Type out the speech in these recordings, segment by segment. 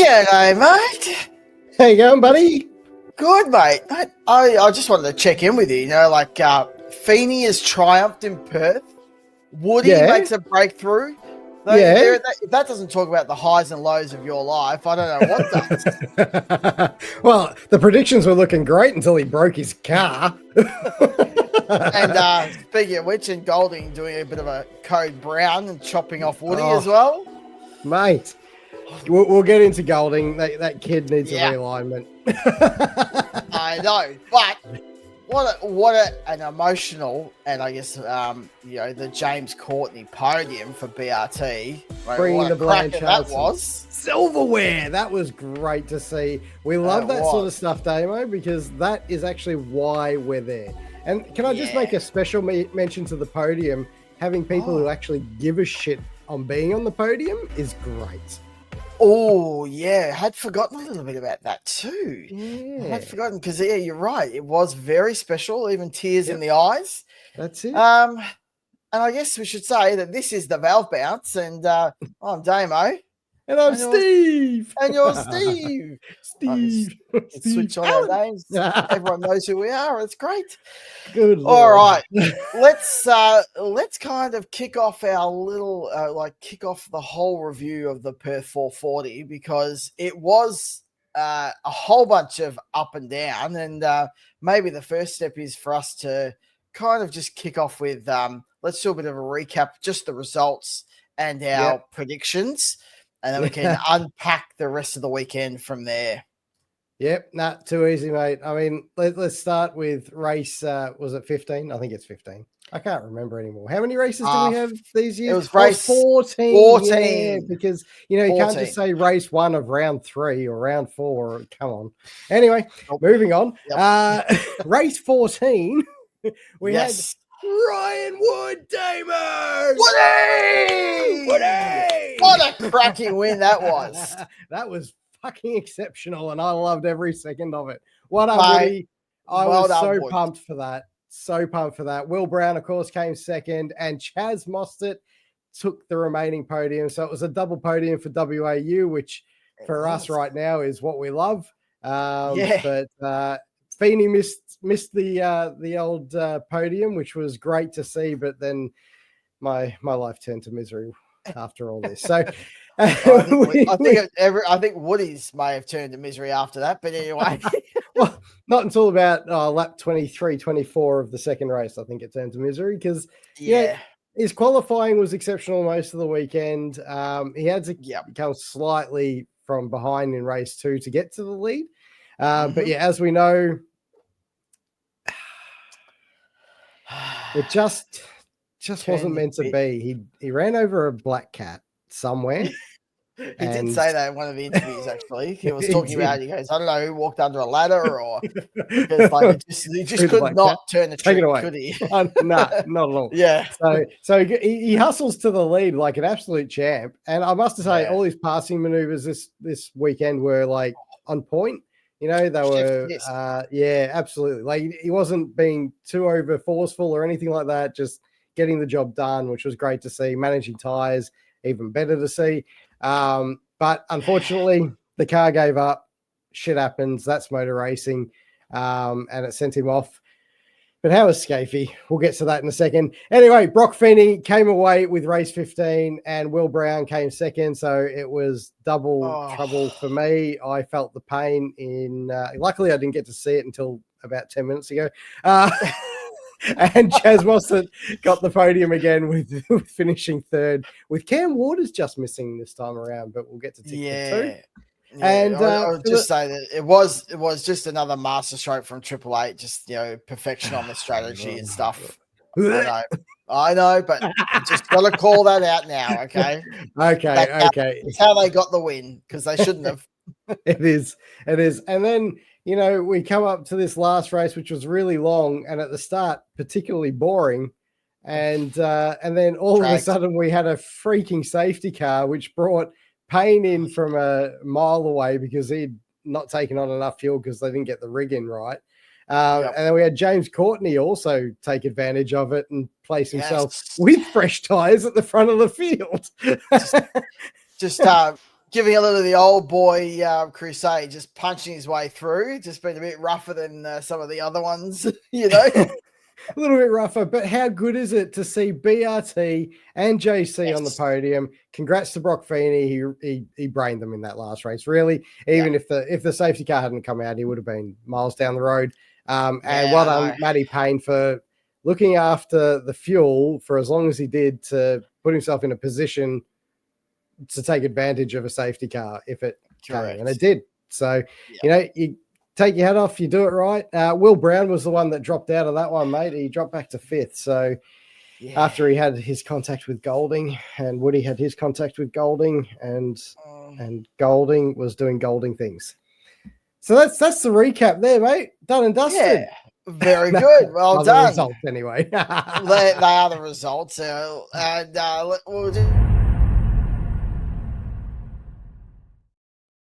G'day, mate. How you going, buddy? Good, mate. I just wanted to check in with you. You know, like Feeney has triumphed in Perth. Woody makes a breakthrough. If that doesn't talk about the highs and lows of your life, I don't know what does. Well, the predictions were looking great until he broke his car. And speaking of which, and Golding doing a bit of a code brown and chopping off Woody as well. Mate, we'll get into Golding. That kid needs a realignment. I know, but what an emotional, and I guess the James Courtney podium for BRT. Bringing the Blanchard that was silverware. That was great to see. We love that sort of stuff, Damo, because that is actually why we're there. And can I just make a special mention to the podium? Having people who actually give a shit on being on the podium is great. Oh, yeah. Had forgotten a little bit about that too. Yeah. I had forgotten because, you're right. It was very special, even tears in the eyes. That's it. And I guess we should say that this is the Valve Bounce, and I'm Damo. And I'm Steve. And you're Steve. Steve. Switch on our names. Everyone knows who we are. It's great. Good. All right. Let's kind of kick off our little kick off the whole review of the Perth 440, because it was a whole bunch of up and down, and maybe the first step is for us to kind of just kick off with let's do a bit of a recap, just the results and our predictions. And then we can unpack the rest of the weekend from there. Yep, not too easy, mate. I mean, let's start with race. Was it 15? I think it's 15. I can't remember anymore. How many races do we have these years? It was race 14. 14. Because, you can't just say race 1 of round 3 or round 4. Come on. Anyway, moving on. Yep. Race 14, we had Ryan Wood, Damo! Woody! What a cracking win that was. That was fucking exceptional, and I loved every second of it. What a Woody. I was so pumped for that. So pumped for that. Will Brown, of course, came second, and Chaz Mostert took the remaining podium. So it was a double podium for WAU, which for us right now is what we love. But Feeney missed the old podium, which was great to see, but then my life turned to misery after all this. So I think Woody's may have turned to misery after that, but anyway. Well, not until about lap 23, 24 of the second race, I think it turned to misery, because his qualifying was exceptional most of the weekend. He had to come slightly from behind in race 2 to get to the lead. But as we know, it just wasn't meant to be. He ran over a black cat somewhere. He did say that in one of the interviews, actually. He was talking about, he goes, I don't know who walked under a ladder, or because he just could not turn the trick, could he? No, not at all. Yeah. So he hustles to the lead like an absolute champ. And I must say, all his passing maneuvers this weekend were like on point. They were, absolutely. Like, he wasn't being too over forceful or anything like that, just getting the job done, which was great to see. Managing tires, even better to see. But unfortunately, the car gave up. Shit happens. That's motor racing. And it sent him off. But how was Scafey? We'll get to that in a second. Anyway, Brock Feeney came away with race 15, and Will Brown came second. So it was double trouble for me. I felt the pain luckily I didn't get to see it until about 10 minutes ago. And Chaz Mostert got the podium again with finishing third, with Cam Waters just missing this time around, but we'll get to tick two. Yeah, and I would just say that it was just another master stroke from Triple Eight, just perfection on the strategy and stuff. I know, but just got to call that out now, okay? Okay. It's how they got the win, because they shouldn't have. It is, and then we come up to this last race, which was really long, and at the start particularly boring, and then all of a sudden we had a freaking safety car, which brought Payne in from a mile away because he'd not taken on enough fuel because they didn't get the rig in right. And then we had James Courtney also take advantage of it and place himself with fresh tyres at the front of the field. just giving a little of the old boy crusade, just punching his way through. Just been a bit rougher than some of the other ones, you know. A little bit rougher, but how good is it to see BRT and JC on the podium? Congrats to Brock Feeney. He brained them in that last race. Really, even if the safety car hadn't come out, he would have been miles down the road. And well done, Matty Payne, for looking after the fuel for as long as he did to put himself in a position to take advantage of a safety car if it came, and it did. So, you know, you take your hat off, you do it right. Will Brown was the one that dropped out of that one, mate. He dropped back to 5th. So after he had his contact with Golding, and Woody had his contact with Golding, and Golding was doing Golding things. So that's the recap there, mate. Done and dusted. Yeah, very good. Well done. The results anyway. they are the results. And we'll do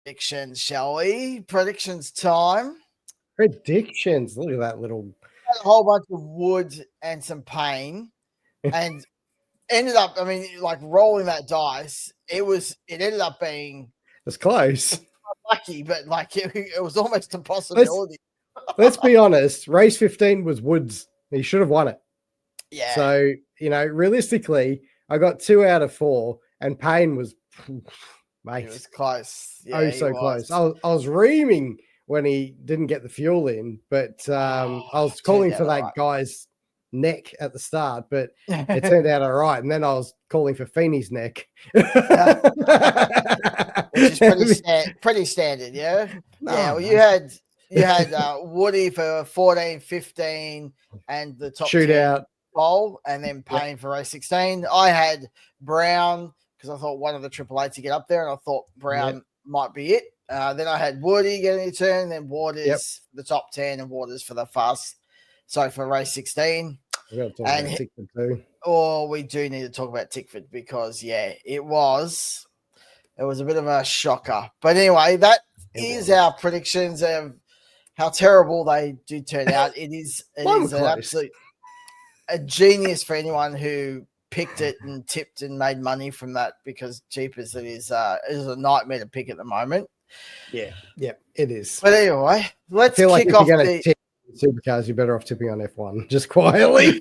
predictions, shall we? Predictions time. Predictions. Look at that little. A whole bunch of wood and some pain, and ended up. I mean, like rolling that dice. It ended up being. It's close. Lucky, but like it was almost a possibility. Let's be honest. Race 15 was Woods. He should have won it. Yeah. So, you know, realistically, I got 2 out of 4, and Payne was, mate. It was close. Yeah, so close. I was reaming when he didn't get the fuel in, but I was calling for that guy's neck at the start, but it turned out all right. And then I was calling for Feeney's neck. Which is pretty standard, yeah? Well, you had Woody for 14, 15, and the top shootout bowl, and then Payne for race 16. I had Brown because I thought one of the Triple Eight to get up there, and I thought Brown might be it. Then I had Woody getting a turn, and then Waters the top 10, and Waters for the for race 16. We got to talk about Tickford too. We do need to talk about Tickford because it was a bit of a shocker. But anyway, that is our predictions of how terrible they do turn out. It is an absolute a genius for anyone who picked it and tipped and made money from that, because jeepers, it is a nightmare to pick at the moment. Yeah, it is. But anyway, let's kick off the Supercars. You're better off tipping on F1 just quietly.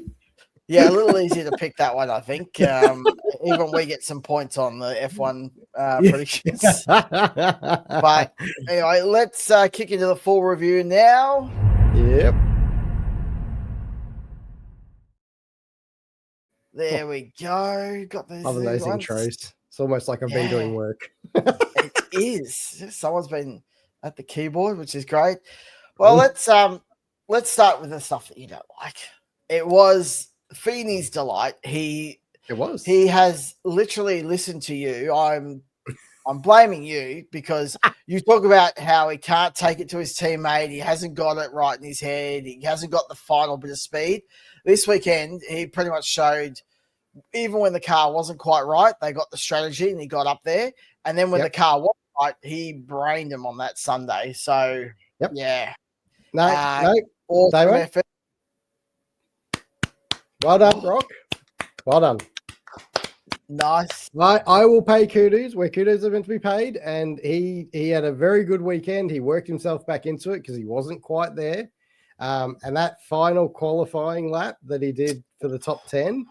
Yeah, a little easier to pick that one, I think. Even we get some points on the F1 predictions. But anyway, let's kick into the full review now. Yep. There we go. Got those. Loving those intros. It's almost like I've been doing work. It is. Someone's been at the keyboard, which is great. Well, let's start with the stuff that you don't like. It was Feeney's delight. He has literally listened to you. I'm blaming you because you talk about how he can't take it to his teammate. He hasn't got it right in his head. He hasn't got the final bit of speed. This weekend, he pretty much showed, even when the car wasn't quite right, they got the strategy and he got up there. And then when the car was right, he brained him on that Sunday. So, yeah. No, awesome effort. Well done, Brock. Well done. Nice. I will pay kudos where kudos are meant to be paid, and he had a very good weekend. He worked himself back into it because he wasn't quite there. And that final qualifying lap that he did for the top 10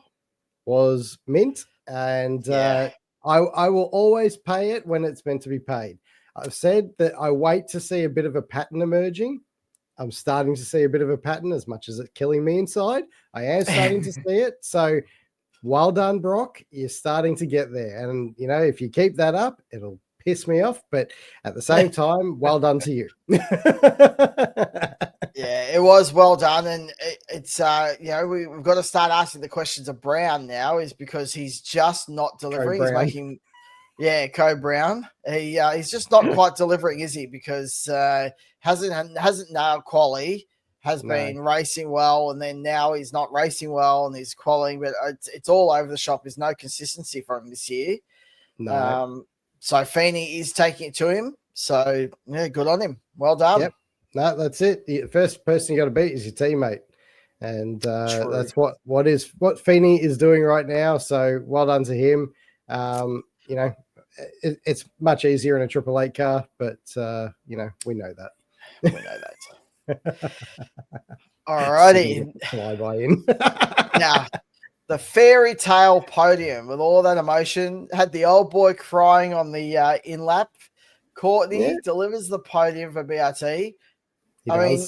was mint. And I will always pay it when it's meant to be paid. I've said that I wait to see a bit of a pattern emerging. I'm starting to see a bit of a pattern, as much as it's killing me inside. I am starting to see it. So well done, Brock. You're starting to get there. And, you know, if you keep that up, it'll piss me off. But at the same time, well done to you. Yeah, it was well done. And it's, you know, we've got to start asking the questions of Brown now, is because he's just not delivering. He's making, Co-Brown. He's just not quite delivering, is he? Because hasn't now quali, has been racing well, and then now he's not racing well, and he's qualifying, but it's all over the shop. There's no consistency for him this year. No. So Feeney is taking it to him. So yeah, good on him. Well done. Yep. No, that's it. The first person you got to beat is your teammate, and that's what Feeney is doing right now. So well done to him. You know, it's much easier in a Triple Eight car, but we know that. We know that. Alrighty. Flyby in. Now, the fairy tale podium with all that emotion had the old boy crying on the in lap. Courtney delivers the podium for BRT. I mean,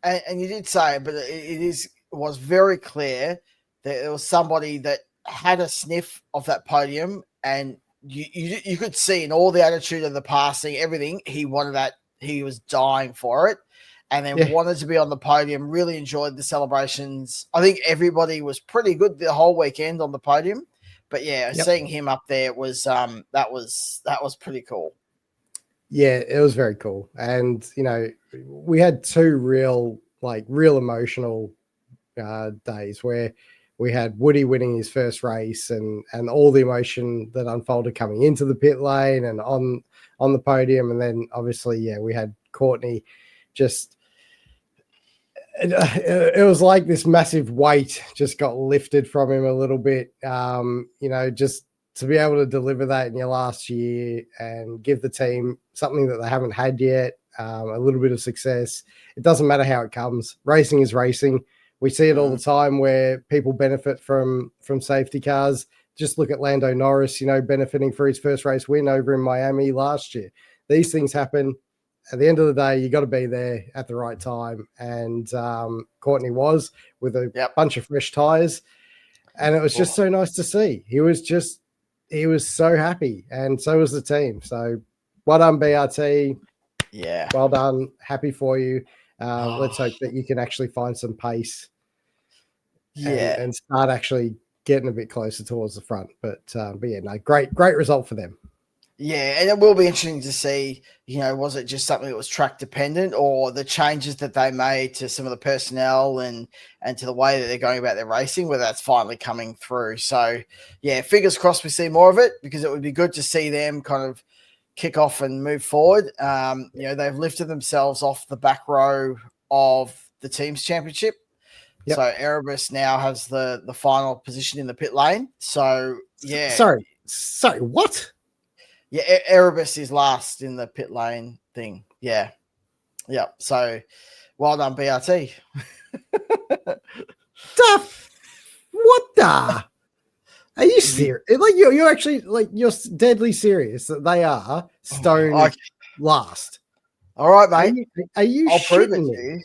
and you did say it, but it was very clear that there was somebody that had a sniff of that podium, and you could see in all the attitude of the passing, everything, he wanted that. He was dying for it, and then wanted to be on the podium. Really enjoyed the celebrations. I think everybody was pretty good the whole weekend on the podium, but seeing him up there was that was pretty cool. Yeah, it was very cool. And, we had two real emotional days where we had Woody winning his first race and all the emotion that unfolded coming into the pit lane and on the podium. And then obviously, we had Courtney just, it was like this massive weight just got lifted from him a little bit, just to be able to deliver that in your last year and give the team something that they haven't had yet, a little bit of success. It doesn't matter how it comes. Racing is racing. We see it all the time where people benefit from safety cars. Just look at Lando Norris, benefiting for his first race win over in Miami last year. These things happen. At the end of the day, you got to be there at the right time. And Courtney was with a bunch of fresh tires. And it was just so nice to see. He was so happy, and so was the team. So well done, BRT. Yeah. Well done. Happy for you. Let's hope that you can actually find some pace and start actually getting a bit closer towards the front. But great result for them. Yeah, and it will be interesting to see, was it just something that was track dependent, or the changes that they made to some of the personnel and to the way that they're going about their racing, whether that's finally coming through. So, fingers crossed we see more of it, because it would be good to see them kind of kick off and move forward. They've lifted themselves off the back row of the team's championship. Yep. So Erebus now has the final position in the pit lane. So, Sorry, what? Yeah, Erebus is last in the pit lane thing. Yeah. So, well done, BRT. What the? Are you serious? You're actually you're deadly serious that they are stone last. All right, mate. Are you? I'll prove it to you.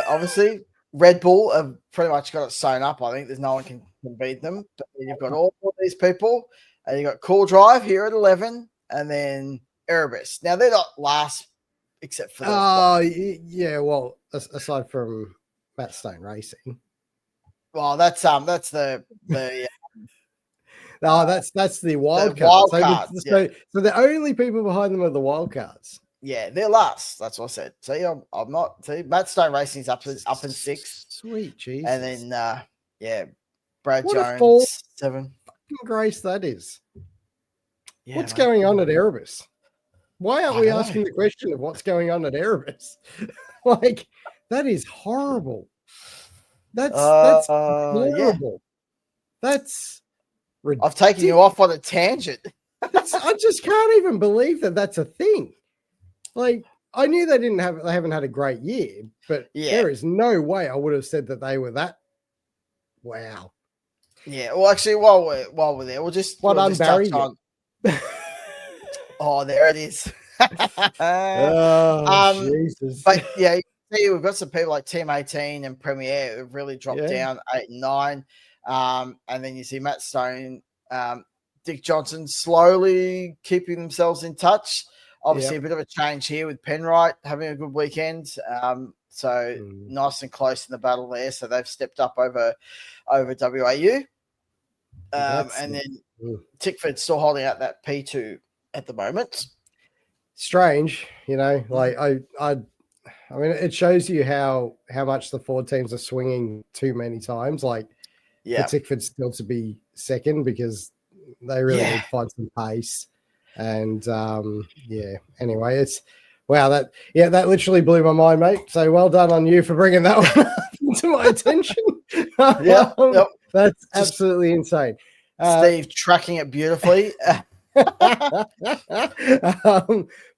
Obviously, Red Bull have pretty much got it sewn up. I think there's no one can beat them. But you've got all these people. And you got Cool Drive here at 11, and then Erebus. Now they're not last, except for well, aside from Matt Stone Racing. Well, that's the that's the wild cards. So the only people behind them are the wild cards. Yeah, they're last. That's what I said. See, I'm not. See, Matt Stone Racing's up in 6. Sweet, jeez. And then Brad what Jones 7. Grace that is. What's going on at Erebus? Why aren't we asking the question of what's going on at Erebus? That is horrible. That's horrible. That's ridiculous. I've taken you off on a tangent. I just can't even believe that that's a thing. I knew they haven't had a great year, but there is no way I would have said that they were that. Wow. Yeah, well, actually, while we're there, we'll just Barry. Oh, there it is. Jesus. But you see, we've got some people like Team 18 and Premier who've really dropped down 8 and 9. And then you see Matt Stone, Dick Johnson slowly keeping themselves in touch. Obviously, a bit of a change here with Penwright having a good weekend. Nice and close in the battle there. So they've stepped up over WAU. And then Tickford's still holding out that P2 at the moment. Strange, I mean, it shows you how much the Ford teams are swinging too many times. For Tickford still to be second, because they really need to find some pace. And anyway, it's that literally blew my mind, mate. So well done on you for bringing that one up to my attention. That's absolutely insane. Steve tracking it beautifully. But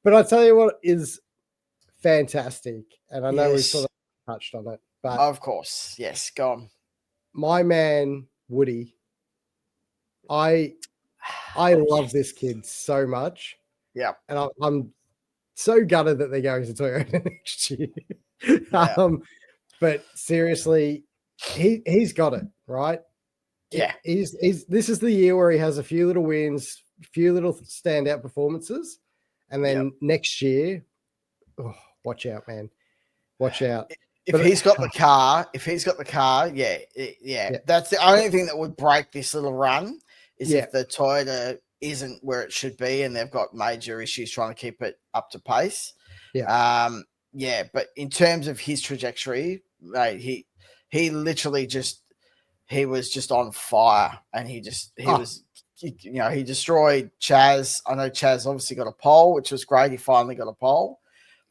I tell you what is fantastic, and I know we've sort of touched on it, but of course, yes, go on. My man Woody, I love this kid so much. Yeah, and I'm so gutted that they're going to Toyota next year. Yeah. But seriously, he's got it right. Yeah, He's this is the year where he has a few little wins, a few little standout performances, and then next year, watch out, man, watch out. If he's got the car, yeah, that's the only thing that would break this little run is if the Toyota isn't where it should be and they've got major issues trying to keep it up to pace. Yeah, but in terms of his trajectory, mate, he literally he was just on fire, and he destroyed Chaz. I know Chaz obviously got a pole, which was great. He finally got a pole.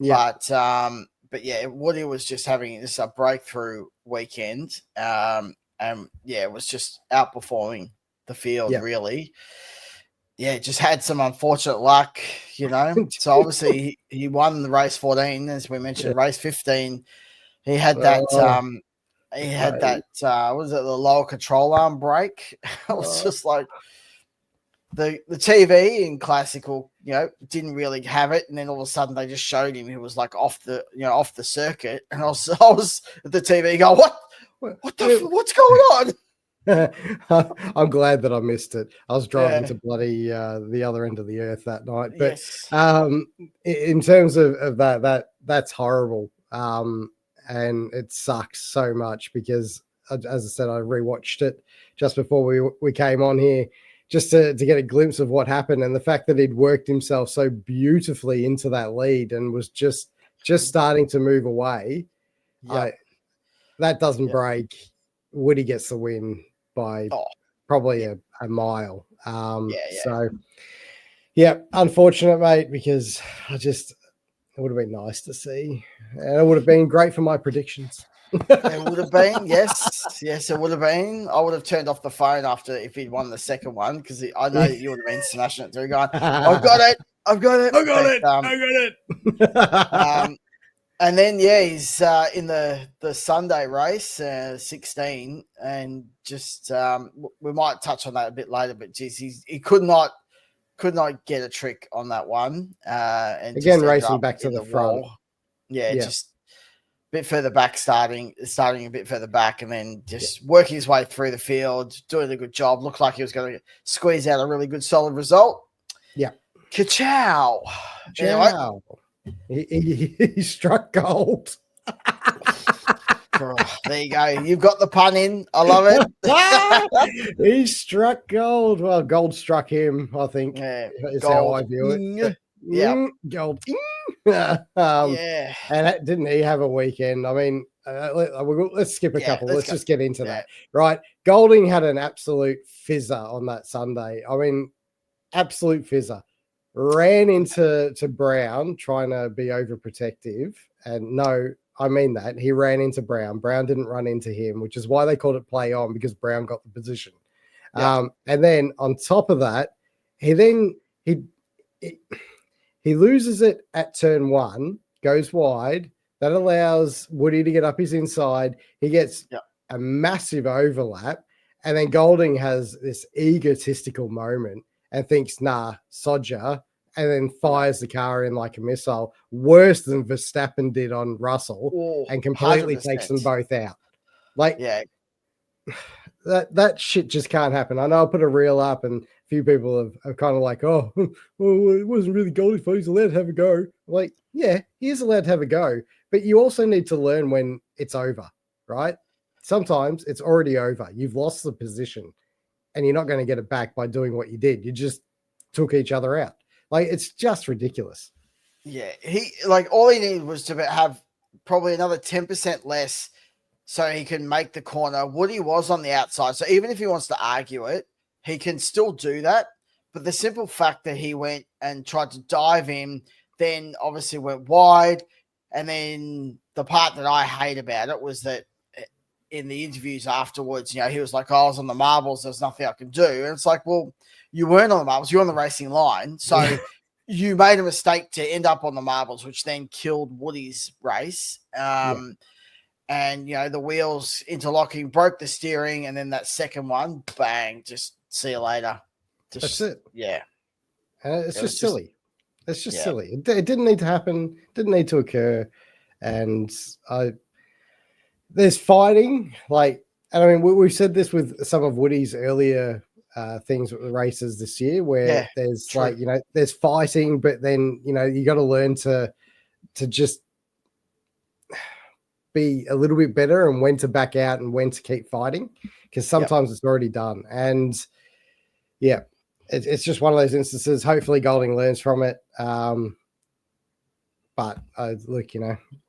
But yeah, Woody was just having this a breakthrough weekend. And yeah, it was just outperforming the field, really. Yeah, just had some unfortunate luck, So obviously he won the race 14, as we mentioned. Race 15, he had that was it the lower control arm brake? It was just like the TV in classical, didn't really have it, and then all of a sudden they just showed him he was like off the circuit, and I was at the TV going, what's going on? I'm glad that I missed it. I was driving to bloody the other end of the earth that night. But in terms of that's horrible. And it sucks so much because, as I said, I rewatched it just before we came on here, just to get a glimpse of what happened, and the fact that he'd worked himself so beautifully into that lead and was just starting to move away. That doesn't break. Woody gets the win by probably a mile. So, unfortunate, mate, because it would have been nice to see. And it would have been great for my predictions. It would have been, yes, it would have been. I would have turned off the phone if he'd won the second one, because I know that you would have been smashing it through, going, I've got it. And then, he's in the Sunday race, 16, and just we might touch on that a bit later, but geez, he could not get a trick on that one. And again, racing back to the front. Just a bit further back, starting a bit further back, and then just working his way through the field, doing a good job. Looked like he was going to squeeze out a really good, solid result. Yeah. Ka-chow. Anyway. He struck gold. There you go. You've got the pun in. I love it. He struck gold. Well, gold struck him, I think. Is how I view it. Gold. And didn't he have a weekend? I mean, let's skip a couple. Let's just get into that. Right. Golding had an absolute fizzer on that Sunday. I mean, absolute fizzer. Ran into Brown trying to be overprotective. And no, I mean that. He ran into Brown. Brown didn't run into him, which is why they called it play on, because Brown got the position. And then on top of that, he loses it at turn 1, goes wide. That allows Woody to get up his inside. He gets a massive overlap. And then Golding has this egotistical moment and thinks, nah, sodja, and then fires the car in like a missile, worse than Verstappen did on Russell, and completely 100%. Takes them both out. Like, that shit just can't happen. I know I put a reel up, and a few people have kind of like, oh, it wasn't really Goldie's fault. He's allowed to have a go. Like, yeah, he is allowed to have a go, but you also need to learn when it's over, right? Sometimes it's already over. You've lost the position, and you're not going to get it back by doing what you did. You just took each other out. Like, it's just ridiculous. Yeah, all he needed was to have probably another 10% less so he can make the corner. Woody was on the outside, so even if he wants to argue it, he can still do that. But the simple fact that he went and tried to dive in, then obviously went wide, and then the part that I hate about it was that in the interviews afterwards, he was like, I was on the marbles, there's nothing I can do. And it's like, well, you weren't on the marbles, you're on the racing line. So you made a mistake to end up on the marbles, which then killed Woody's race. And, the wheels interlocking, broke the steering. And then that second one, bang, just see you later. That's it. Yeah. It's just silly. It's just silly. It didn't need to happen. Didn't need to occur. And there's fighting. Like, and I mean, we've said this with some of Woody's earlier things with the races this year, where there's true. There's fighting, but then you got to learn to just be a little bit better and when to back out and when to keep fighting, because sometimes it's already done. And it's just one of those instances. Hopefully Golding learns from it. But look,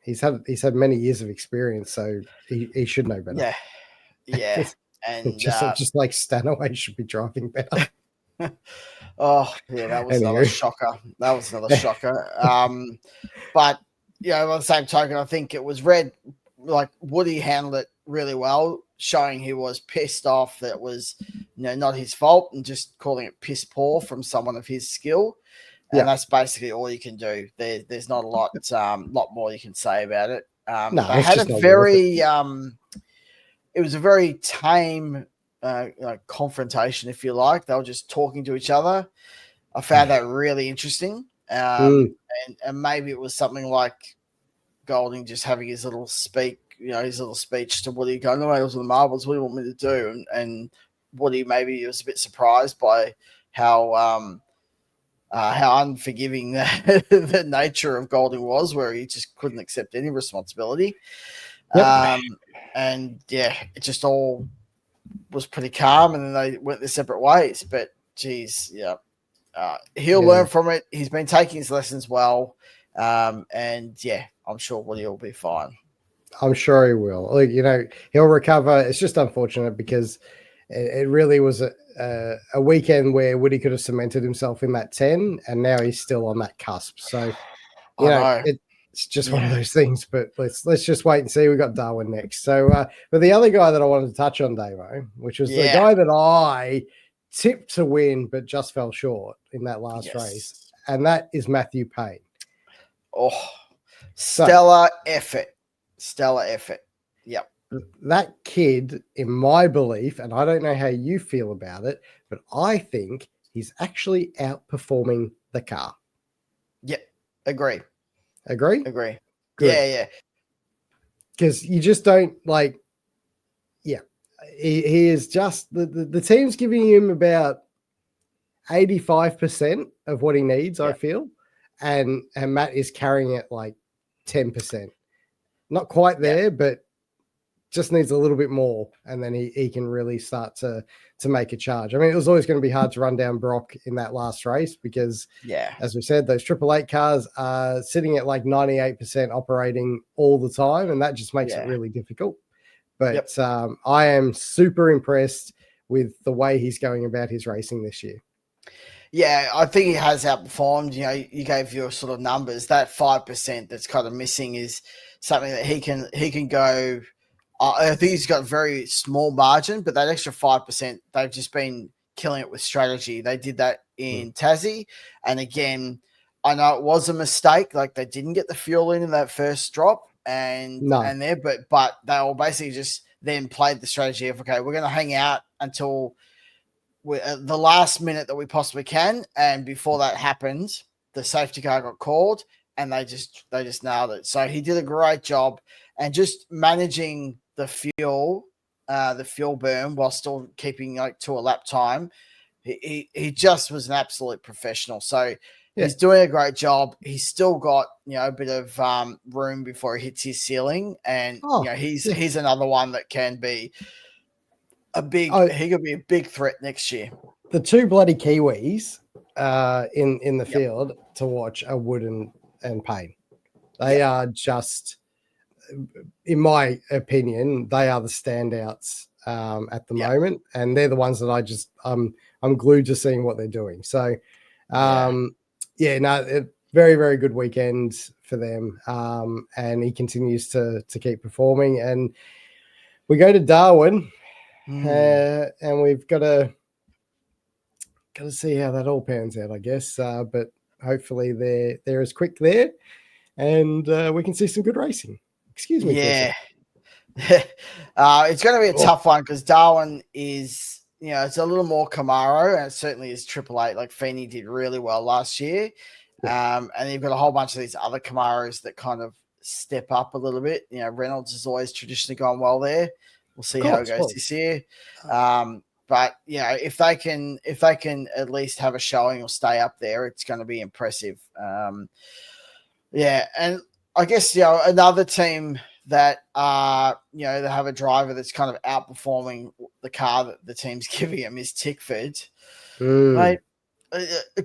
he's had many years of experience, so he should know better. Yeah. And just like Stanaway should be driving better. That was another shocker. But by the same token, I think it was like Woody handled it really well, showing he was pissed off that it was not his fault, and just calling it piss poor from someone of his skill. And that's basically all you can do. There's not a lot more you can say about it. They had a very it was a very tame confrontation, if you like. They were just talking to each other. I found that really interesting. And maybe it was something like Golding just having his little speech to Woody, going, "No, it was the marbles. What do you want me to do?" And Woody maybe was a bit surprised by how unforgiving the nature of Golding was, where he just couldn't accept any responsibility. And it just all was pretty calm, and then they went their separate ways. But geez, he'll learn from it. He's been taking his lessons well, and I'm sure Woody will be fine. I'm sure he will. Like, he'll recover. It's just unfortunate because it really was a weekend where Woody could have cemented himself in that 10, and now he's still on that cusp. So, it's just one of those things. But let's just wait and see. We got Darwin next. So, but the other guy that I wanted to touch on, Damo, which was the guy that I tipped to win, but just fell short in that last race, and that is Matthew Payne. Stellar effort. Yep. That kid, in my belief, and I don't know how you feel about it, but I think he's actually outperforming the car. Yep. Agree. Good. Yeah. Because you just don't he is just the team's giving him about 85% of what he needs, I feel. And Matt is carrying it like 10%. Not quite there, but just needs a little bit more, and then he can really start to make a charge. I mean, it was always going to be hard to run down Brock in that last race because, as we said, those 888 cars are sitting at like 98% operating all the time, and that just makes it really difficult. But I am super impressed with the way he's going about his racing this year. Yeah, I think he has outperformed. You gave your sort of numbers. That 5% that's kind of missing is something that he can go. I think he's got a very small margin, but that extra 5%, they've just been killing it with strategy. They did that in Tassie, and again, I know it was a mistake. Like, they didn't get the fuel in that first drop, but they all basically just then played the strategy of, okay, we're going to hang out until the last minute that we possibly can, and before that happened, the safety car got called, and they just nailed it. So he did a great job, and just managing the fuel burn while still keeping to a lap time. He just was an absolute professional. So he's doing a great job. He's still got a bit of room before he hits his ceiling, and he's another one that can be he could be a big threat next year. The two bloody Kiwis in the field to watch are Wood and Payne. They are just, in my opinion, they are the standouts at the moment, and they're the ones that I'm glued to seeing what they're doing. So, very, very good weekend for them, and he continues to keep performing. And we go to Darwin, Mm. and we've got to see how that all pans out, I guess. But hopefully they're as quick there, and we can see some good racing. Excuse me. Yeah. It's going to be a tough one because Darwin is, it's a little more Camaro, and it certainly is Triple Eight. Like Feeney did really well last year. And you've got a whole bunch of these other Camaros that kind of step up a little bit. Reynolds has always traditionally gone well there. We'll see how it goes this year. But if they can at least have a showing or stay up there, it's going to be impressive. And I guess another team that they have a driver that's kind of outperforming the car that the team's giving him is Tickford. Mate,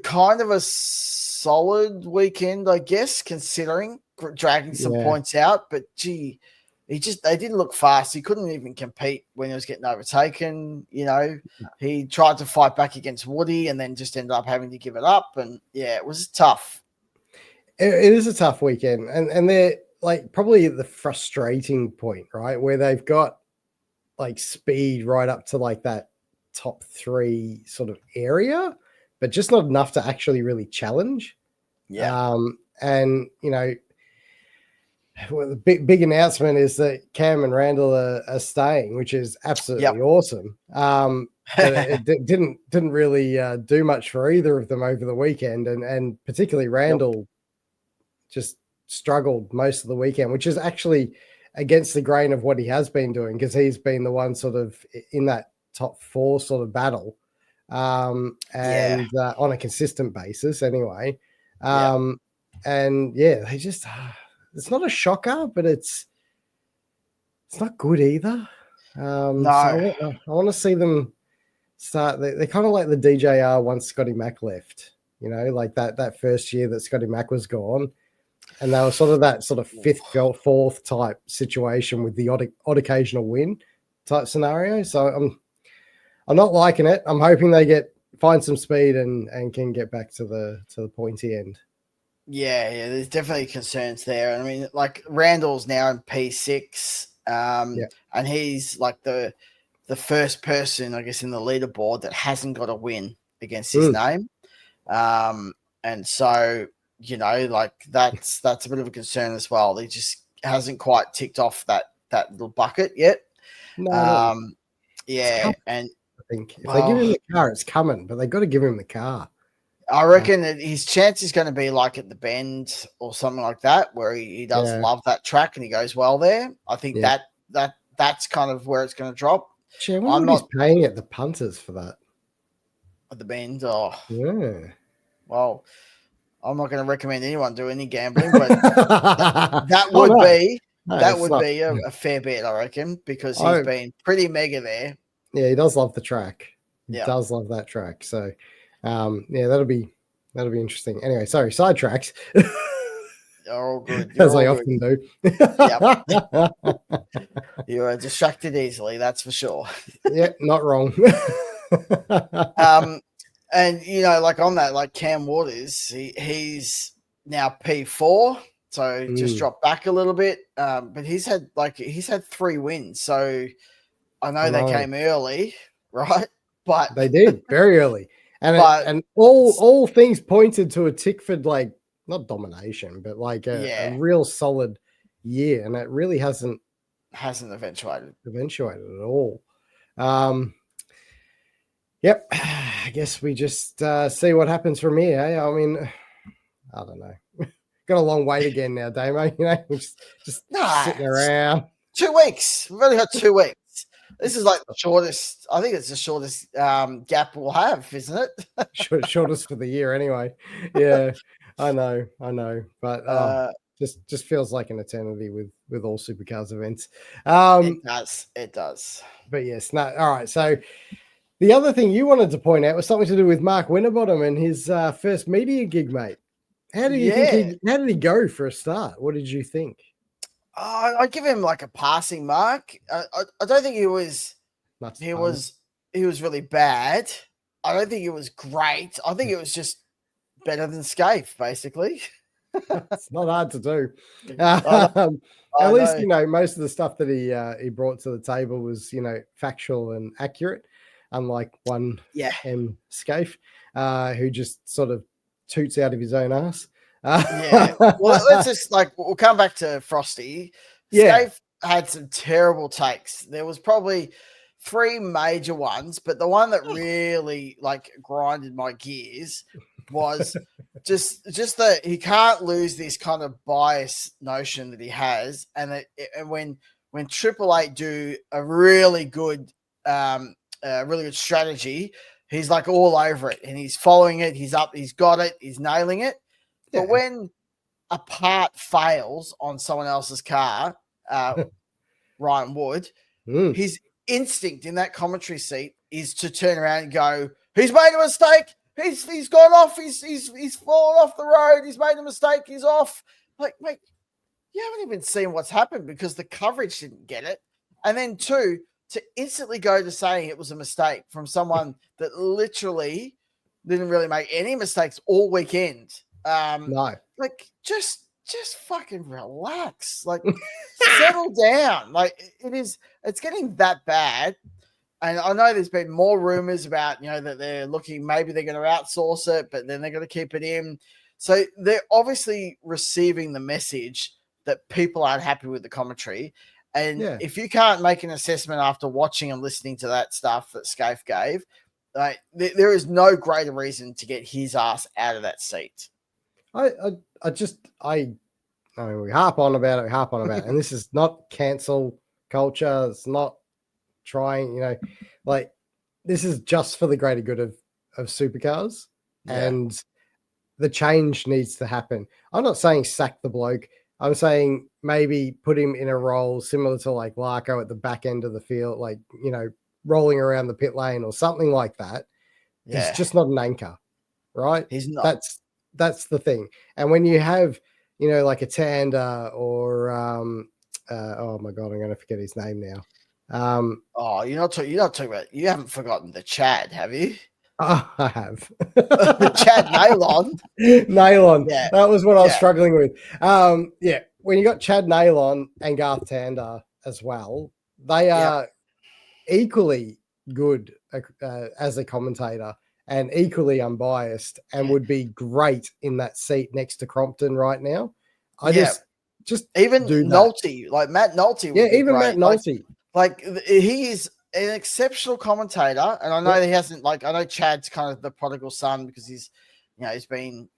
kind of a solid weekend, I guess, considering dragging some points out. But gee, they didn't look fast. He couldn't even compete when he was getting overtaken. He tried to fight back against Woody and then just ended up having to give it up. And it was tough. It is a tough weekend, and they're like probably the frustrating point, right, where they've got like speed right up to like that top 3 sort of area, but just not enough to actually really challenge. And well, the big announcement is that Cam and Randall are staying, which is absolutely awesome. But it didn't really do much for either of them over the weekend, and particularly Randall just struggled most of the weekend, which is actually against the grain of what he has been doing, because he's been the one sort of in that top 4 sort of battle, on a consistent basis anyway. And they just it's not a shocker, but it's not good either. No. So I want to see them start. They're kind of like the DJR once Scotty Mack left, like that first year that Scotty Mack was gone. And they were sort of that sort of 5th, 4th type situation with the odd occasional win type scenario. So I'm not liking it. I'm hoping they find some speed and can get back to the pointy end. Yeah, there's definitely concerns there. I mean, like Randall's now in P6, and he's like the first person, I guess, in the leaderboard that hasn't got a win against his name. And so, like that's a bit of a concern as well. He just hasn't quite ticked off that little bucket yet. No, and I think if they give him the car, it's coming, but they've got to give him the car. I reckon that his chance is going to be like at the Bend or something like that, where he does love that track and he goes well there. I think that's kind of where it's going to drop. Gee, I'm not paying at the punters for that. At the Bend, well, I'm not going to recommend anyone do any gambling, but that would be a fair bet, I reckon, because he's been pretty mega there. Yeah, he does love the track. He does love that track. So, that'll be interesting. Anyway, sorry, sidetracks. All good. As I often do. You are distracted easily, that's for sure. Yeah, not wrong. And like on that, like Cam Waters, he's now P4, so just dropped back a little bit. But he's had 3 wins, so I know they came early, right? But they did very early, and all things pointed to a Tickford like not domination, but like a real solid year, and it really hasn't eventuated at all. Yep, I guess we just see what happens from here. Eh? I mean, I don't know. Got a long wait again now, Damo. Just sitting around. 2 weeks. We've only got 2 weeks. This is like the shortest. I think it's the shortest gap we'll have, isn't it? Shortest for the year, anyway. Yeah, I know. But just feels like an eternity with all Supercars events. It does. But yes, no. All right, so. The other thing you wanted to point out was something to do with Mark Winterbottom and his first media gig, mate. How did you think how did he go for a start? What did you think? I'd give him like a passing mark. I don't think he was really bad. I don't think it was great. I think it was just better than Scaife, basically. It's not hard to do. I At least, know. most of the stuff that he brought to the table was, factual and accurate, unlike one M Scaife, who just sort of toots out of his own ass. Yeah. Well, let's just we'll come back to Frosty. Yeah. Scaife had some terrible takes. There was probably 3 major ones, but the one that really grinded my gears was just that he can't lose this kind of bias notion that he has, and when Triple Eight do a really good strategy, he's all over it and he's following it. He's got it, he's nailing it. Yeah. But when a part fails on someone else's car, Ryan Wood, his instinct in that commentary seat is to turn around and go, "He's made a mistake. He's gone off. He's fallen off the road. He's made a mistake. He's off." Like, mate, you haven't even seen what's happened because the coverage didn't get it. And then 2, to instantly go to saying it was a mistake from someone that literally didn't really make any mistakes all weekend. No. Just fucking relax. Settle down. It's getting that bad. And I know there's been more rumors about, that they're looking, maybe they're going to outsource it, but then they're going to keep it in. So they're obviously receiving the message that people aren't happy with the commentary. And if you can't make an assessment after watching and listening to that stuff that Scaife gave, there is no greater reason to get his ass out of that seat. I mean, we harp on about it, and this is not cancel culture. It's not trying, this is just for the greater good of supercars, and the change needs to happen. I'm not saying sack the bloke. I'm saying maybe put him in a role similar to Larko at the back end of the field, rolling around the pit lane or something like that. Yeah. He's just not an anchor, right? He's not. That's the thing. And when you have, like a Tanda or oh my God, I'm going to forget his name now. You're not talking about, you haven't forgotten the Chad, have you? Oh, I have. Chad Nailon. Yeah. That was what I was struggling with. When you got Chad Nailon and Garth Tander as well, they are equally good as a commentator and equally unbiased, and would be great in that seat next to Crompton right now. Just even Nolte, Matt Nolte. Even great. Matt Nolte. He is an exceptional commentator, and I know he hasn't. I know Chad's kind of the prodigal son because he's been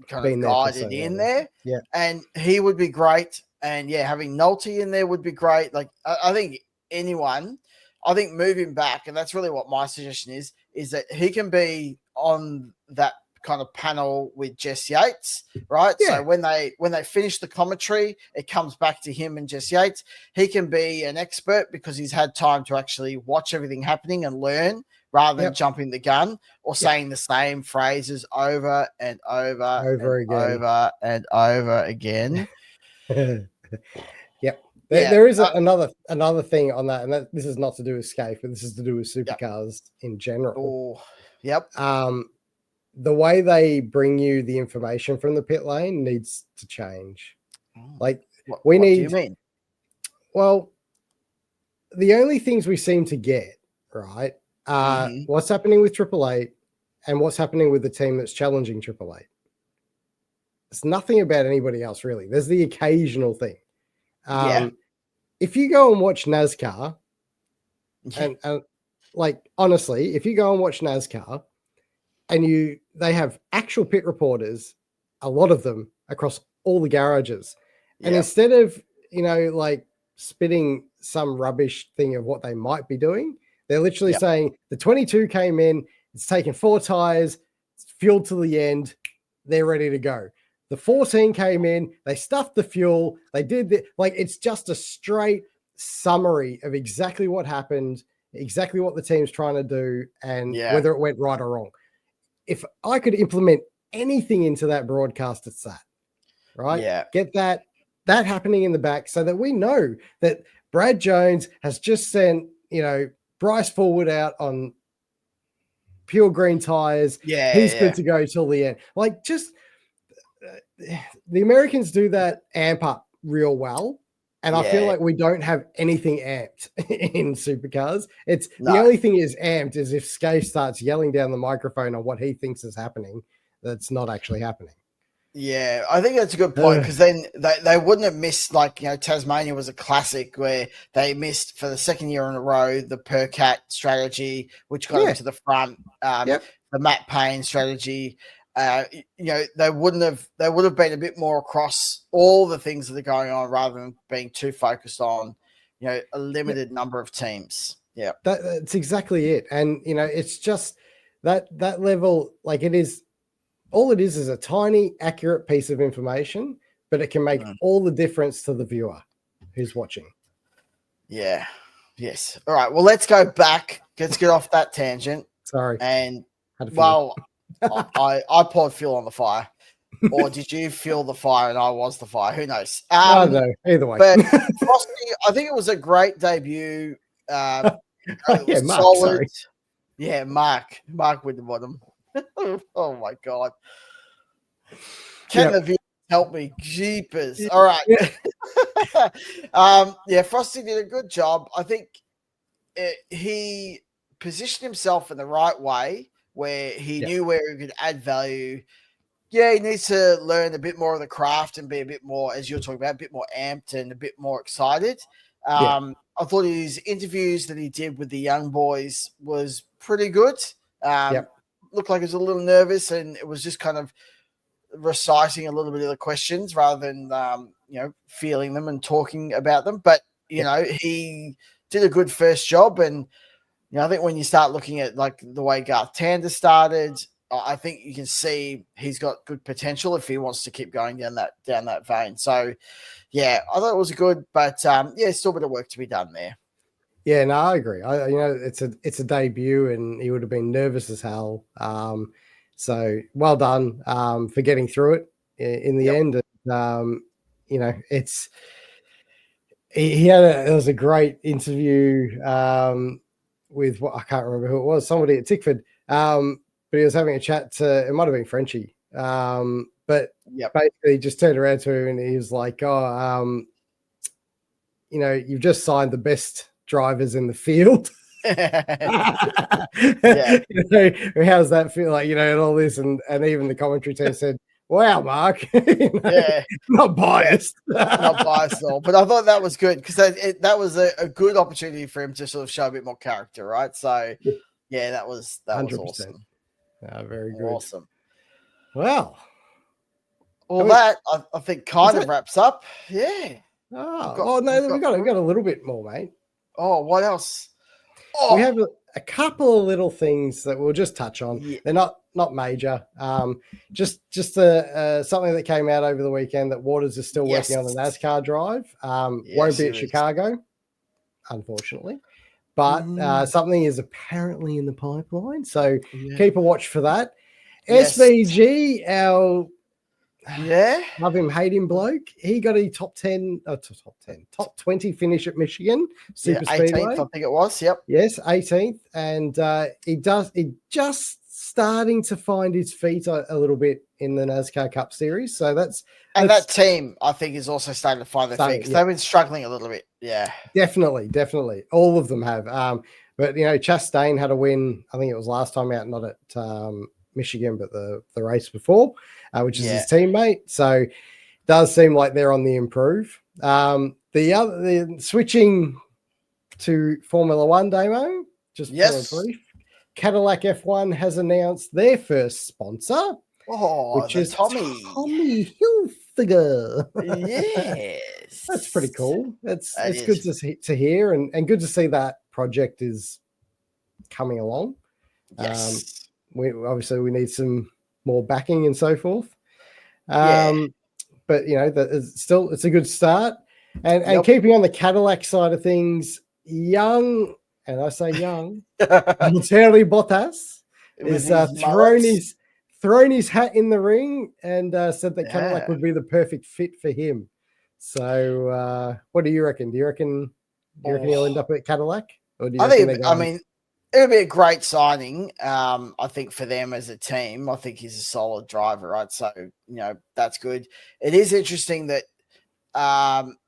kind of guided in there. Yeah, and he would be great. And having Nolte in there would be great. I think anyone. I think moving back, and that's really what my suggestion is that he can be on that kind of panel with Jess Yates, right? Yeah. So when they finish the commentary, it comes back to him and Jess Yates. He can be an expert because he's had time to actually watch everything happening and learn rather than jumping the gun or saying the same phrases over and over again. Yep. There is another thing on that, and this is not to do with Scaife, but this is to do with supercars in general. Oh, yep. The way they bring you the information from the pit lane needs to change. What do you mean? Well, the only things we seem to get, right, are what's happening with Triple Eight and what's happening with the team that's challenging Triple Eight. It's nothing about anybody else, really. There's the occasional thing. If you go and watch NASCAR, and honestly, if you go and watch NASCAR, and they have actual pit reporters, a lot of them across all the garages, and instead of spitting some rubbish thing of what they might be doing, they're literally saying the 22 came in, it's taken 4 tires, it's fueled to the end, they're ready to go. The 14 came in, they stuffed the fuel, they did it's just a straight summary of exactly what happened, exactly what the team's trying to do, and whether it went right or wrong. If I could implement anything into that broadcast, it's that, right? Yeah. Get that happening in the back so that we know that Brad Jones has just sent, Bryce Forward out on pure green tires. He's good to go till the end. the Americans do that amp up real well. And I feel like we don't have anything amped in supercars. The only thing is amped is if Scaife starts yelling down the microphone on what he thinks is happening, that's not actually happening. Yeah, I think that's a good point, because then they wouldn't have missed, like, Tasmania was a classic where they missed for the second year in a row the Percat strategy, which got them to the front. The Matt Payne strategy. They would have been a bit more across all the things that are going on rather than being too focused on, a limited number of teams. Yeah, that's exactly it. And it's just that level, like it is. All it is a tiny, accurate piece of information, but it can make all the difference to the viewer who's watching. Yeah. Yes. All right. Well, let's go back. Let's get off that tangent. Sorry. And I poured fuel on the fire, or did you fuel the fire and I was the fire? Who knows? No. Either way. But Frosty, I think it was a great debut. It was Mark, solid. sorry. Yeah, Mark with the bottom. Oh my God. Can the view help me? Jeepers. All right. Frosty did a good job. I think he positioned himself in the right way where he knew where he could add value. Yeah, he needs to learn a bit more of the craft and be a bit more, as you're talking about, a bit more amped and a bit more excited. I thought his interviews that he did with the young boys was pretty good. Looked like he was a little nervous, and it was just kind of reciting a little bit of the questions rather than feeling them and talking about them. But he did a good first job, and I think when you start looking at like the way Garth Tander started, I think you can see he's got good potential if he wants to keep going down that vein. So I thought it was good, but still a bit of work to be done there. Yeah, no, I agree. It's a debut, and he would have been nervous as hell. So well done for getting through it in the end. And, it was a great interview with I can't remember who it was, somebody at Tickford. But he was having a chat to, it might have been Frenchie. But basically he just turned around to him and he was like, you've just signed the best drivers in the field. How's that feel like, and all this, and even the commentary team said, wow, Mark. Not biased. Not biased at all. But I thought that was good because that was a good opportunity for him to sort of show a bit more character, right? So that was 100%. Awesome. Very good. Awesome. Well, that I think kind of wraps up. Yeah. We got a little bit more, mate. Oh, what else? We have a couple of little things that we'll just touch on. Yeah. They're not major. Just something that came out over the weekend that Waters is still working on the NASCAR drive. Won't be at Chicago, unfortunately. But something is apparently in the pipeline. So keep a watch for that. Yes. SVG, our love him, hate him bloke. He got a top 20 finish at Michigan Super Speedway. 18th, I think it was. Yep. Yes, 18th. And he just starting to find his feet a little bit in the NASCAR Cup Series. So that team, I think, is also starting to find their feet because they've been struggling a little bit. Yeah. Definitely. All of them have. But, Chastain had a win. I think it was last time out, not at Michigan, but the race before, which is his teammate. So it does seem like they're on the improve. The switching to Formula One, Damo, just for a brief, Cadillac F1 has announced their first sponsor, which is Tommy Hilfiger. Yes. That's pretty cool. It's good to hear and good to see that project is coming along. Yes. We need some more backing and so forth. But it's a good start. And keeping on the Cadillac side of things, young, and I say young, Valtteri Bottas is thrown his hat in the ring and said that Cadillac would be the perfect fit for him. So what do you reckon? Do you reckon he'll end up at Cadillac? Or do you would be a great signing. I think for them as a team, I think he's a solid driver, right? So, that's good. It is interesting that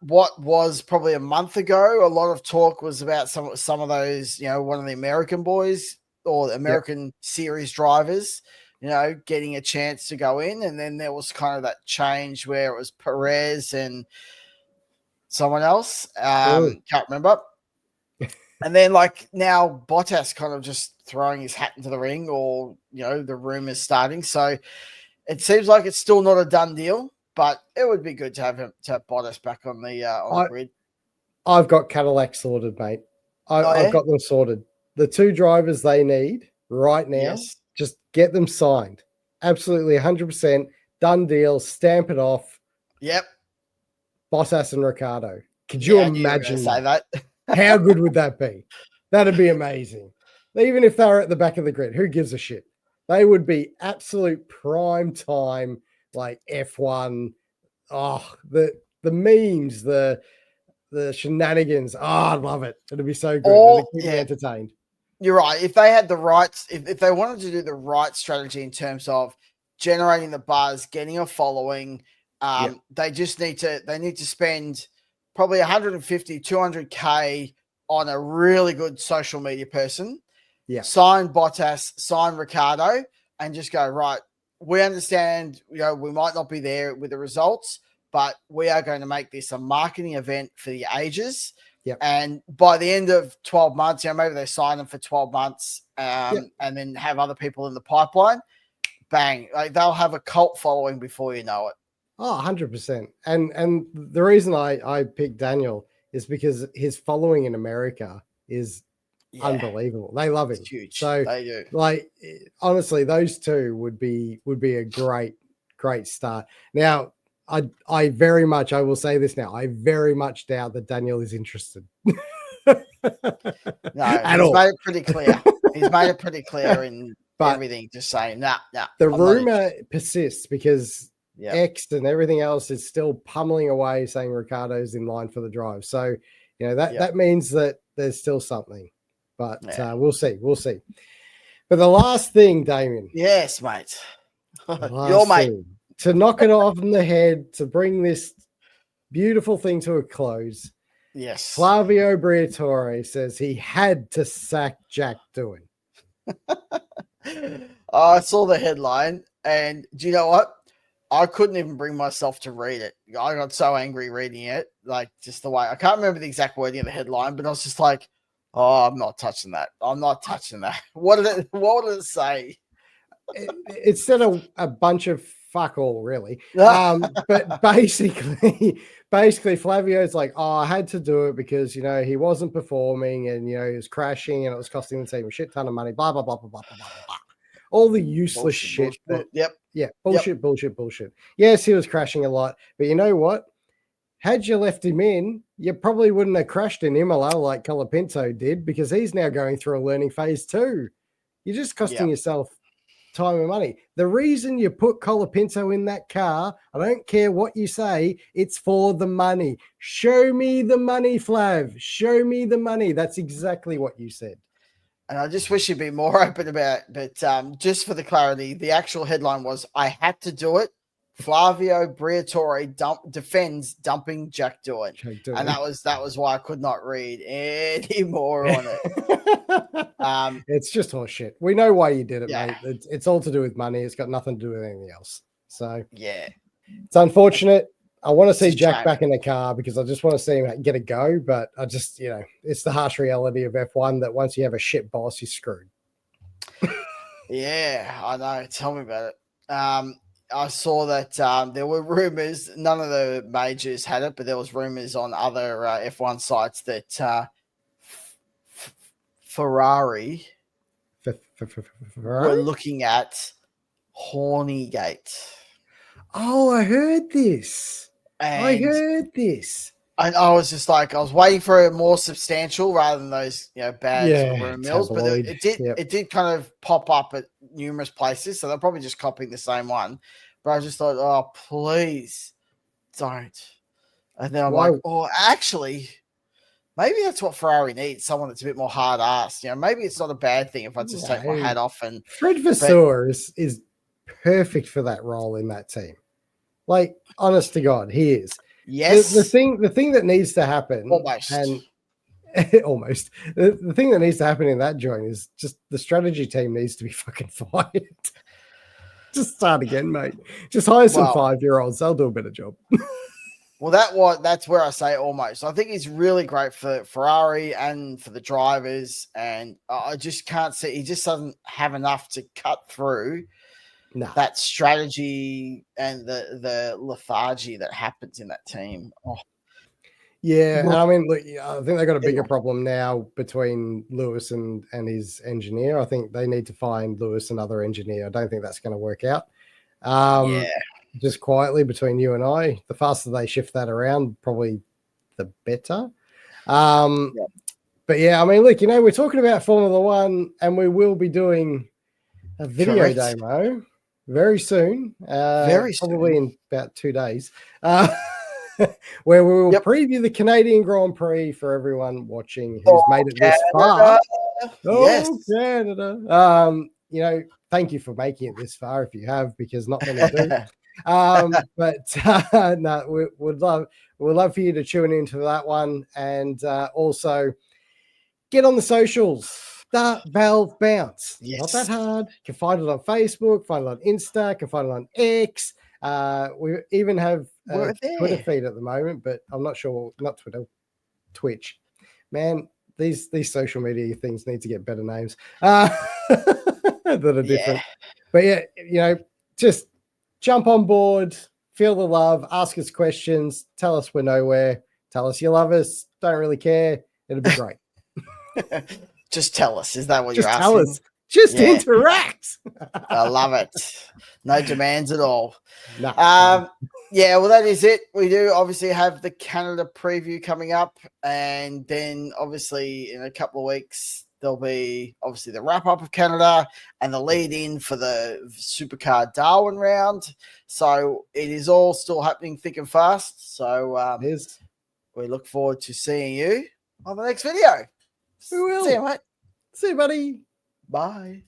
what was probably a month ago, a lot of talk was about some of those, one of the American boys or the American series drivers, getting a chance to go in. And then there was kind of that change where it was Perez and someone else. Can't remember. And then now Bottas kind of just throwing his hat into the ring, or, the rumors starting. So it seems like it's still not a done deal, but it would be good to have Bottas back on the grid. I've got Cadillac sorted, mate. I've got them sorted. The 2 drivers they need right now, just get them signed. Absolutely 100% done deal. Stamp it off. Yep. Bottas and Ricciardo. Could you imagine say that? How good would that be? That'd be amazing. Even if they were at the back of the grid, who gives a shit? They would be absolute prime time, like F1. Oh, the memes, the shenanigans. Oh, I'd love it. It'd be so good. It'd keep me entertained. You're right. If they had the right, if they wanted to do the right strategy in terms of generating the buzz, getting a following, they just need to spend probably 150, 200K on a really good social media person. Yeah. Sign Bottas, sign Ricciardo, and just go, right, we understand, we might not be there with the results, but we are going to make this a marketing event for the ages. Yep. And by the end of 12 months, maybe they sign them for 12 months and then have other people in the pipeline. Bang. They'll have a cult following before you know it. Oh, 100%. And the reason I picked Daniel is because his following in America is unbelievable. They love him. It's huge. So they do. Honestly, those two would be a great start. Now, I very much, I will say this now, I very much doubt that Daniel is interested. No, he's made it pretty clear. He's made it pretty clear in everything, just saying, nah. The rumor persists because X and everything else is still pummeling away saying Ricciardo's in line for the drive. So, that means that there's still something. But we'll see. But the last thing, Damien. Yes, mate. Your mate. To knock it off in the head, to bring this beautiful thing to a close. Yes. Flavio Briatore says he had to sack Jack Doohan. I saw the headline, and do you know what? I couldn't even bring myself to read it. I got so angry reading it, just the way. I can't remember the exact wording of the headline, but I was just like, oh, I'm not touching that. I'm not touching that. What did it say? It said a bunch of fuck all, really. But basically Flavio's like, oh, I had to do it because, he wasn't performing and, he was crashing and it was costing the team a shit ton of money, blah, blah, blah, blah, blah, blah, blah, blah. All the useless shit. Bullshit. Yes, he was crashing a lot, but you know what? Had you left him in, you probably wouldn't have crashed in Imola like Colapinto did, because he's now going through a learning phase too. You're just costing yourself time and money. The reason you put Colapinto in that car, I don't care what you say, it's for the money. Show me the money, Flav. Show me the money. That's exactly what you said. And I just wish you'd be more open about it. But just for the clarity, the actual headline was, I had to do it. Flavio Briatore defends dumping Jack Doohan. And that was why I could not read any more on it. It's just horseshit. We know why you did it, mate. It's all to do with money. It's got nothing to do with anything else. So it's unfortunate. I want to see Jack back in the car because I just want to see him get a go. But I just, it's the harsh reality of F1 that once you have a shit boss, you're screwed. Yeah, I know. Tell me about it. I saw that there were rumors. None of the majors had it, but there was rumors on other F1 sites that Ferrari were looking at Hornygate. Oh, I heard this. And I was just like, I was waiting for a more substantial rather than those, bad sort of rumor mills. But it did kind of pop up at numerous places, so they're probably just copying the same one. But I just thought, oh, please don't. And then I'm like, oh, actually, maybe that's what Ferrari needs, someone that's a bit more hard-assed. You know, maybe it's not a bad thing if I just take my hat off. And Fred Vasseur is perfect for that role in that team. Like, honest to God, he is. Yes. The thing that needs to happen, almost. And almost the thing that needs to happen in that joint is just the strategy team needs to be fucking fired. Just start again, mate. Just hire some 5-year-olds. They'll do a better job. Well, that's where I say almost. I think he's really great for Ferrari and for the drivers, and I just can't see. He just doesn't have enough to cut through that strategy and the lethargy that happens in that team. Oh. Yeah, and I mean, look, I think they've got a bigger problem now between Lewis and his engineer. I think they need to find Lewis another engineer. I don't think that's going to work out. Just quietly between you and I, the faster they shift that around, probably the better. But yeah, I mean, look, we're talking about Formula One, and we will be doing a video demo very soon. Probably in about 2 days. Where we will preview the Canadian Grand Prix for everyone watching who's made it this far. Canada. Thank you for making it this far if you have, because not many do. No, we'd love for you to tune into that one, and also get on the socials. Start Valve Bounce. Not that hard. You can find it on Facebook, find it on Insta, can find it on X. We even have a Twitter feed at the moment, but I'm not sure. Not Twitter, Twitch. Man, these social media things need to get better names that are different. But yeah, just jump on board, feel the love, ask us questions, tell us we're nowhere, tell us you love us, don't really care. It'll be great. Just tell us. Is that what you're asking? Tell us. Just interact. I love it. No demands at all. No. Well, that is it. We do obviously have the Canada preview coming up, and then obviously in a couple of weeks there'll be obviously the wrap up of Canada and the lead in for the Supercar Darwin round. So it is all still happening thick and fast. So we look forward to seeing you on the next video. We will. See you, mate. See you, buddy. Bye.